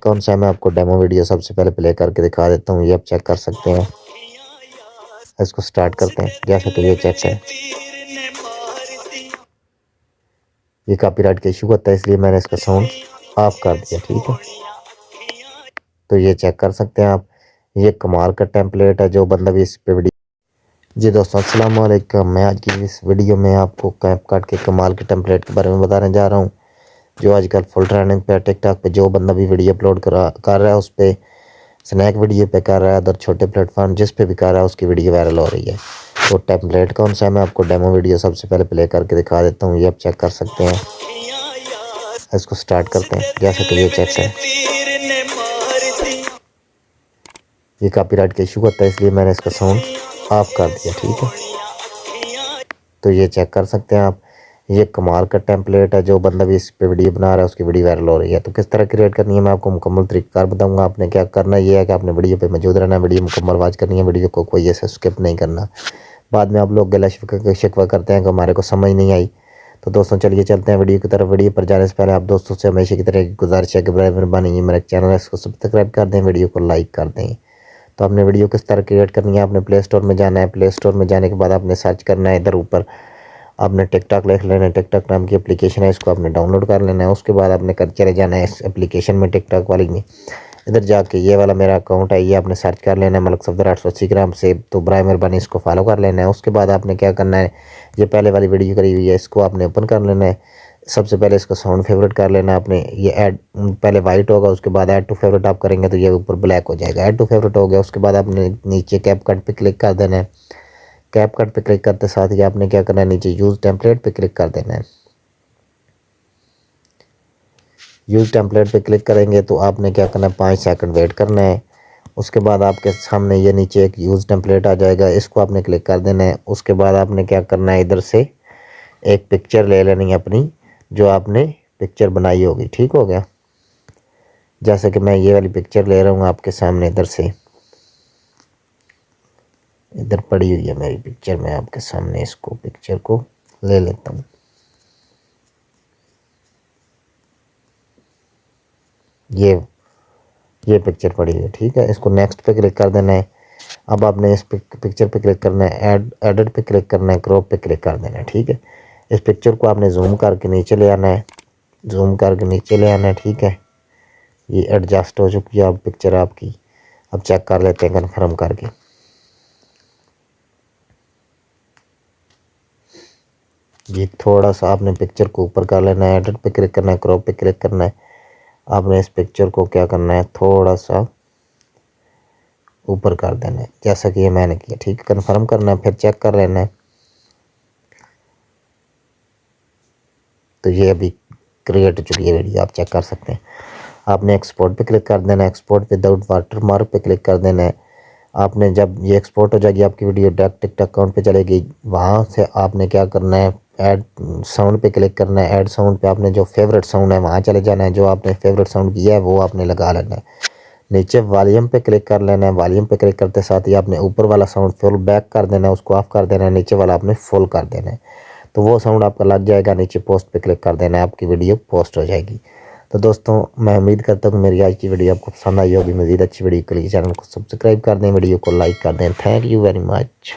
कौन सा है मैं आपको डेमो वीडियो सबसे पहले प्ले करके दिखा देता हूँ। ये आप चेक कर सकते हैं। इसको स्टार्ट करते हैं। जैसा कि ये चेक करें, ये कॉपीराइट का इशू होता है, इसलिए मैंने इसका साउंड ऑफ कर दिया। ठीक है, तो ये चेक कर सकते हैं आप। ये कमाल का टेम्पलेट है जो बंदा भी इस पे वीडियो। जी दोस्तों, अस्सलाम वालेकुम। मैं आज की इस वीडियो में आपको कैपकट के कमाल के टेम्पलेट के बारे में बताने जा रहा हूँ, जो आजकल फुल ट्रेंडिंग पे टिकटॉक पे जो बंदा भी वीडियो अपलोड कर रहा है, उस पर स्नैक वीडियो पे कर रहा है, अदर छोटे प्लेटफॉर्म जिस पे भी कर रहा है उसकी वीडियो वायरल हो रही है। तो टेम्पलेट कौन सा है मैं आपको डेमो वीडियो सबसे पहले प्ले करके दिखा देता हूँ। ये आप चेक कर सकते हैं। इसको स्टार्ट करते हैं। जैसा कि ये चेक करें, ये कॉपीराइट का इशू होता है, इसलिए मैंने इसका साउंड ऑफ कर दिया। ठीक है, तो ये चेक कर सकते हैं आप। ये कमाल का टेम्पलेट है, जो बंदा भी इस पे वीडियो बना रहा है उसकी वीडियो वायरल हो रही है। तो किस तरह क्रिएट करनी है मैं आपको मुकम्मल तरीका बताऊंगा। आपने क्या करना ये है कि आपने वीडियो पे मौजूद रहना है, वीडियो मुकम्मल वॉच करनी है, वीडियो को कोई ऐसा स्किप नहीं करना। बाद में आप लोग गिला शिकवा करते हैं कि हमारे को समझ नहीं आई। तो दोस्तों चलिए चलते हैं वीडियो की तरफ। वीडियो पर जाने से पहले आप दोस्तों से हमेशा की तरह गुजारिश है कि बराए मेहरबानी मेरे चैनल है इसको सब्सक्राइब कर दें, वीडियो को लाइक कर दें। तो आपने वीडियो किस तरह क्रिएट करनी है, आपने प्ले स्टोर में जाना है। प्ले स्टोर में जाने के बाद आपने सर्च करना है, इधर ऊपर आपने टिकटॉक लिख लेना है। टिकटॉक नाम की एप्लीकेशन है, इसको आपने डाउनलोड कर लेना है। उसके बाद आपने कर चले जाना है इस एप्लीकेशन में, टिकटॉक वाली में। इधर जाके ये वाला मेरा अकाउंट है, ये आपने सर्च कर लेना है मलक सफदर 880 ग्राम से। तो बराए मेहरबानी इसको फॉलो कर लेना है। उसके बाद आपने क्या करना है, ये पहले वाली वीडियो करी हुई है, इसको आपने ओपन कर लेना है। सबसे पहले इसका साउंड फेवरेट कर लेना है आपने। ये ऐड पहले वाइट होगा, उसके बाद ऐड टू फेवरेट आप करेंगे तो ये ऊपर ब्लैक हो जाएगा। ऐड टू फेवरेट हो गया, उसके बाद आपने नीचे कैपकट पे क्लिक कर देना है। कैपकट पे क्लिक करते साथ ही आपने क्या करना है, नीचे यूज़ टेम्पलेट पे क्लिक कर देना है। यूज़ टेम्पलेट पे क्लिक करेंगे तो आपने क्या करना है, 5 सेकंड वेट करना है। उसके बाद आपके सामने ये नीचे एक यूज़ टेम्पलेट आ जाएगा, इसको आपने क्लिक कर देना है। उसके बाद आपने क्या करना है, इधर से एक पिक्चर ले लेनी है अपनी, जो आपने पिक्चर बनाई होगी। ठीक हो गया, जैसे कि मैं ये वाली पिक्चर ले रहा हूँ आपके सामने, इधर से इधर पड़ी हुई है मेरी पिक्चर, मैं आपके सामने इसको पिक्चर को ले लेता हूँ। ये पिक्चर पड़ी हुई है। ठीक है, इसको नेक्स्ट पे क्लिक कर देना है। अब आपने इस पिक्चर पे क्लिक करना है, एडिट पे क्लिक करना है, क्रॉप पे क्लिक कर देना है। ठीक है, इस पिक्चर को आपने जूम करके नीचे ले आना है, जूम करके नीचे ले आना है। ठीक है, ये एडजस्ट हो चुकी है अब पिक्चर आपकी। अब चेक कर लेते हैं कन्फर्म करके। ये थोड़ा सा आपने पिक्चर को ऊपर कर लेना है, एडिट पे क्लिक करना है, क्रॉप पे क्लिक करना है। आपने इस पिक्चर को क्या करना है, थोड़ा सा ऊपर कर देना है, जैसा कि ये मैंने किया। ठीक है, कन्फर्म करना है, फिर चेक कर लेना है। तो ये अभी क्रिएट हो चुकी है वीडियो, आप चेक कर सकते हैं। आपने एक्सपोर्ट पे क्लिक कर देना है, एक्सपोर्ट विदाउट वाटरमार्क पे क्लिक कर देना है। आपने जब ये एक्सपोर्ट हो जाएगी आपकी वीडियो डायरेक्ट टिकटॉक अकाउंट पे चलेगी। वहाँ से आपने क्या करना है, ऐड साउंड पे क्लिक करना है। ऐड साउंड पे आपने जो फेवरेट साउंड है वहाँ चले जाना है, जो आपने फेवरेट साउंड किया है वो आपने लगा लेना है। नीचे वॉल्यूम पे क्लिक कर लेना है। वॉल्यूम पे क्लिक करते साथ ही आपने ऊपर वाला साउंड फुल बैक कर देना है, उसको ऑफ कर देना है। नीचे वाला आपने फुल कर देना है, तो वो साउंड आपका लग जाएगा। नीचे पोस्ट पे क्लिक कर देना है, आपकी वीडियो पोस्ट हो जाएगी। तो दोस्तों मैं उम्मीद करता हूँ मेरी आज की वीडियो आपको पसंद आई होगी। मज़ीद अच्छी वीडियो के लिए चैनल को सब्सक्राइब कर दें, वीडियो को लाइक कर दें। Thank you very much.